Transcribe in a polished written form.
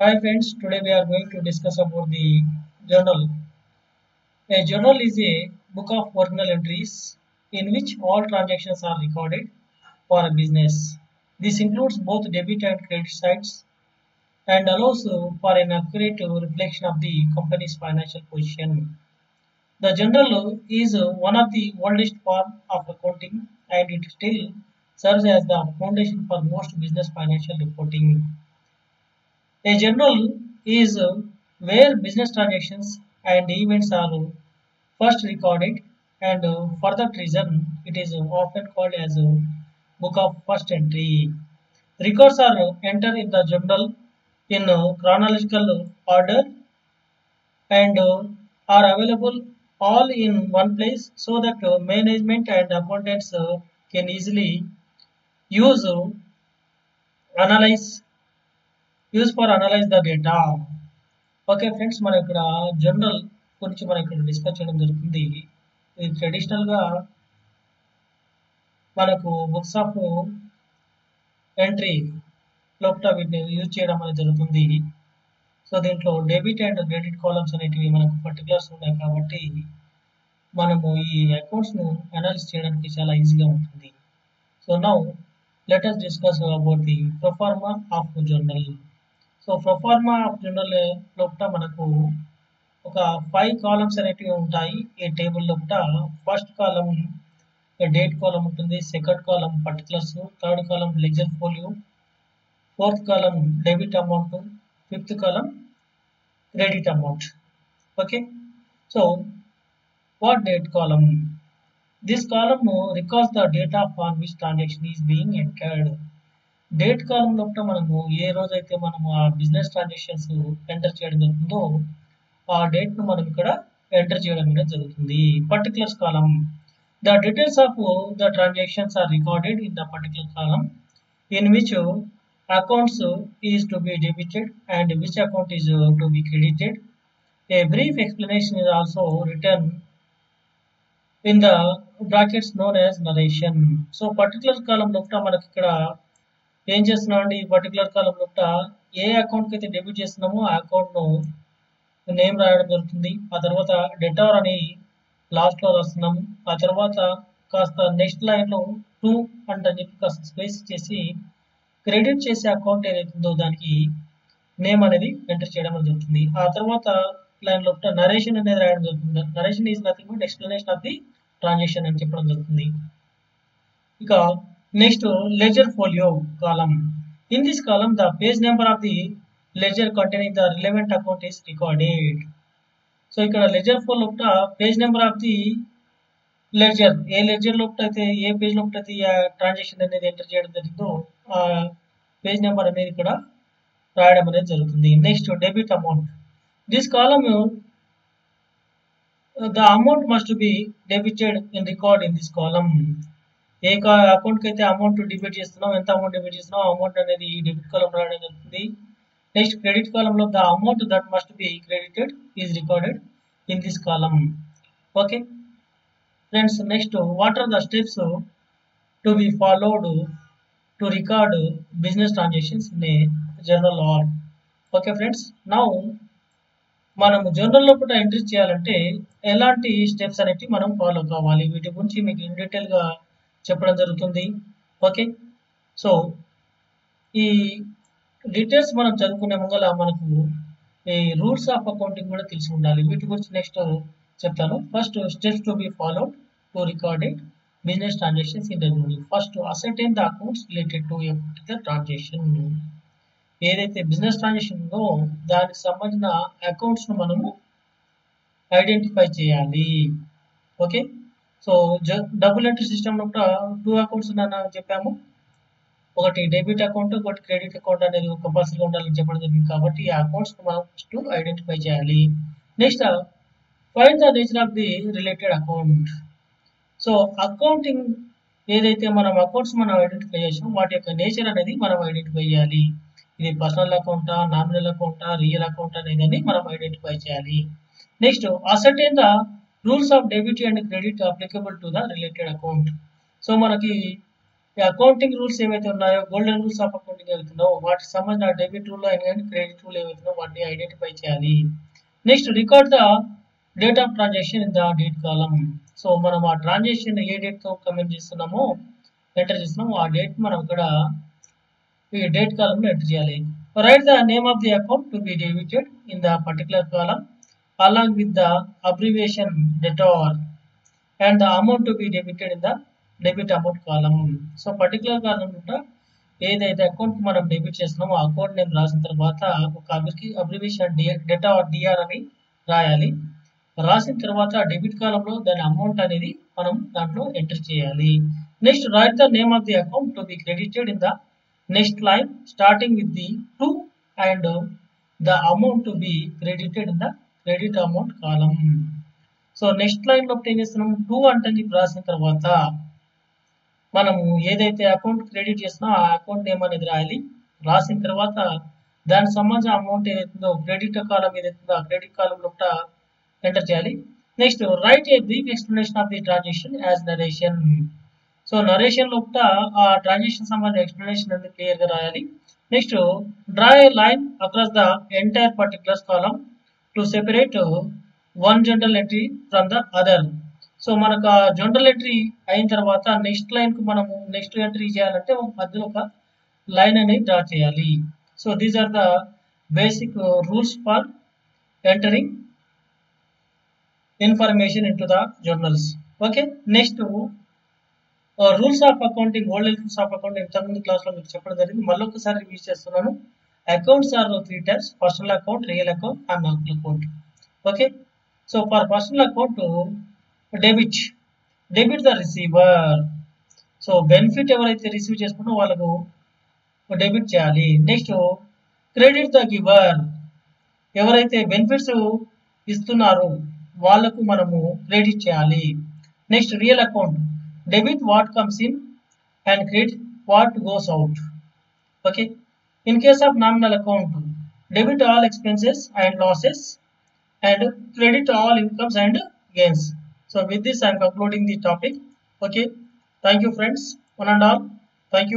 Hi friends, today we are going to discuss about the journal. A journal is a book of personal entries in which all transactions are recorded for a business. This includes both debit and credit sides and allows for an accurate reflection of the company's financial position. The journal is one of the oldest form of accounting and it still serves as the foundation for most business financial reporting. A journal is where business transactions and events are first recorded, and for that reason, it is often called as a book of first entry. Records are entered in the journal in chronological order and are available all in one place so that management and accountants can easily use analyze use for analyze the data. Okay friends మనం ఇక్కడ general గురించి మనం ఇక్కడ discuss చేయడం జరుగుతుంది. ఇది ట్రెడిషనల్గా మనకు బుక్స్ ఆఫ్ ఎంట్రీ లోపల వీటిని యూజ్ చేయడం అనేది జరుగుతుంది. సో దీంట్లో డెబిట్ అండ్ క్రెడిట్ కాలమ్స్ అనేటివి మనకు పర్టికులర్స్ ఉన్నాయి కాబట్టి మనము ఈ అకౌంట్స్ను అనాలిసిస్ చేయడానికి చాలా ఈజీగా ఉంటుంది. So now let us discuss about the proforma of journal. So proforma of journal లోపల మనకు ఒక 5 కాలమ్స్ అనేటివి ఉంటాయి ఈ టేబుల్ లోపల. ఫస్ట్ కాలం డేట్ కాలం ఉంటుంది, second column particulars, third column ledger folio, fourth column debit amount, fifth column credit amount. Okay, so what date column? This column records the date of on which transaction is being entered. Date column లోపల మనము ఏ రోజైతే మనము ఆ business transactions enter చేయడం జరుగుతుందో ఆ date ను మనం ఇక్కడ ఎంటర్ చేయడం అనేది జరుగుతుంది. Particulars column, the details of the transactions are recorded in the particular column in which accounts is to be debited and which account is to be credited. A brief explanation is also written in the brackets known as narration. So particular column లోపల మనకి ఇక్కడ ఏం చేస్తున్నాం అండి, ఈ particular column లోపల ఏ అకౌంట్కి అయితే డెబిట్ చేస్తున్నామో ఆ అకౌంట్ను నేమ్ రాయడం జరుగుతుంది. ఆ తర్వాత డెటార్ అని లాస్ట్లో రాస్తున్నాము. ఆ తర్వాత కాస్త నెక్స్ట్ లైన్లో టూ అని చెప్పి కాస్త స్పేస్ చేసి క్రెడిట్ చేసే అకౌంట్ ఏదైతే ఉందో దానికి నేమ్ అనేది ఎంటర్ చేయడం జరుగుతుంది. ఆ తర్వాత లైన్ లోపల నరేషన్ అనేది రాయడం జరుగుతుంది. Narration is nothing but explanation of the transaction అని చెప్పడం జరుగుతుంది. ఇక next ledger folio column. In this column the page number of the ledger containing the relevant account is recorded. So ఇక్కడ లెజర్ ఫోల్ లోపల page number of the ledger, ఏ ledger లోపల అయితే ఏ page లోపల అయితే ట్రాన్సాక్షన్ అనేది ఎంటర్ చేయడం జరిగిందో ఆ పేజ్ నెంబర్ అనేది ఇక్కడ రాయడం అనేది జరుగుతుంది. Next debit amount. This column the amount must be debited in record in this column. ఏ అకౌంట్కి అయితే అమౌంట్ డెబిట్ చేస్తున్నాం, ఎంత అమౌంట్ డెబిట్ చేస్తున్నాం అమౌంట్ అనేది ఈ డెబిట్ కాలం రాయడం జరుగుతుంది. నెక్స్ట్ క్రెడిట్ కాలంలో the amount that must be credited is recorded in this column. Okay friends, next what are the steps to be followed to record business transactions in a journal or. Okay friends, now మనము journal లోపల entry చేయాలంటే ఎలాంటి steps అనేవి మనం follow కావాలి, వీటి గురించి మీకు ఇన్ డీటెయిల్గా చెప్పడం జరుగుతుంది. ఓకే, సో ఈ డీటెయిల్స్ మనం చదువుకునే ముంగల మనకు ఈ రూల్స్ ఆఫ్ అకౌంటింగ్ కూడా తెలిసి ఉండాలి. వీటి గురించి నెక్స్ట్ చెప్తాను. First steps to be followed to recorded business transactions in the journal. First ascertain the accounts related to a particular transaction. ఏదైతే బిజినెస్ ట్రాన్సాక్షన్ ఉందో దానికి సంబంధించిన అకౌంట్స్ను మనము ఐడెంటిఫై చేయాలి. Okay, so double entry system లోపల 2 అకౌంట్స్ ఉన్నాయని చెప్పాము. ఒకటి డెబిట్ అకౌంట్, ఒకటి క్రెడిట్ అకౌంట్ అనేది కంపల్సరీగా ఉండాలని చెప్పడం జరిగింది. కాబట్టి ఆ అకౌంట్స్ మనం ఫస్ట్ ఐడెంటిఫై చేయాలి. Next find the nature of the related account. So accounting ఏదైతే మనం అకౌంట్స్ మనం ఐడెంటిఫై చేసామో వాటి యొక్క నేచర్ అనేది మనం ఐడెంటిఫై చేయాలి. ఇది పర్సనల్ అకౌంటా, నామినల్ అకౌంటా, రియల్ అకౌంట్ అనేది మనం ఐడెంటిఫై చేయాలి. Next ascertain the rules of debit and credit applicable to the related account. So మనకి ఈ అకౌంటింగ్ రూల్స్ ఏవైతే ఉన్నాయో, గోల్డెన్ రూల్స్ ఆఫ్ అకౌంటింగ్ ఏవైతే ఉన్నాయో వాటికి సంబంధించిన debit rule and credit rule ఏవైతే ఉన్నాయో వాటిని ఐడెంటిఫై చేయాలి. Next record the date of transaction in the date column. So మనం ఆ ట్రాన్సాక్షన్ ఏ డేట్ తో కమెంట్ చేస్తున్నామో, ఎంటర్ చేస్తున్నామో ఆ డేట్ మనం ఇక్కడ ఈ డేట్ కాలం లో ఎంటర్ చేయాలి. Right the name of the account to be debited in the particular column along with the abbreviation debtor and the amount to be debited in the debit amount column. So particular column ఏదైతే account మనం debit చేస్తున్నామో ఆ account name రాసిన తర్వాత ఒక abbreviation data DR అని రాయాలి. రాసిన తర్వాత డెబిట్ కాలంలో దాని అమౌంట్ అనేది మనం దాంట్లో ఎంటర్ చేయాలి. Next right the name of the account to be credited in the next line starting with the to and the amount to be credited in the credit amount column. So next line లో ఏం చేస్తున్నాం, two అంటే రాసిన తర్వాత మనము ఏదైతే account credit చేస్తున్నా ఆ అకౌంట్ నేమ్ అనేది రాయాలి. రాసిన తర్వాత దానికి సంబంధించిన అమౌంట్ ఏదైతుందో క్రెడిట్ కాలం ఏదైతుందో ఆ క్రెడిట్ కాలం లోపల ఎంటర్ చేయాలి. Next right A brief explanation of the transaction as narration. So narration లోపల ఆ ట్రాన్సాక్షన్ సంబంధించిన ఎక్స్ప్లెనేషన్ అనేది క్లియర్ గా రాయాలి. Next draw A line across the entire particular column to separate one general entry from the other. So మనకు ఆ general entry అయిన తర్వాత నెక్స్ట్ లైన్ కు మనము నెక్స్ట్ ఎంట్రీ చేయాలంటే మధ్యలో ఒక లైన్ అనేది డ్రా చేయాలి. So these are the basic rules for entering information in to the journals. Okay, next rules of accounting, golden rules of accounting ఇంతకుముందు క్లాస్ లో మీకు చెప్పడం జరిగింది. మళ్ళీ ఒకసారి రివ్యూ చేస్తున్నాను. Accounts are 3 types: personal account, real account and non account. Okay, so for personal account debit the receiver. So benefit ఎవరైతే receive చేసుకుంటారో వాళ్ళకు డెబిట్ చేయాలి. నెక్స్ట్ క్రెడిట్ ద గివర్, ఎవరైతే బెనిఫిట్స్ ఇస్తున్నారో వాళ్ళకు మనము క్రెడిట్ చేయాలి. Next real account debit what comes in and credit what goes out. Okay, in case of nominal account debit all expenses and losses and credit all incomes and gains. So with this I am concluding the topic. Okay, thank you friends, one and all. Thank you.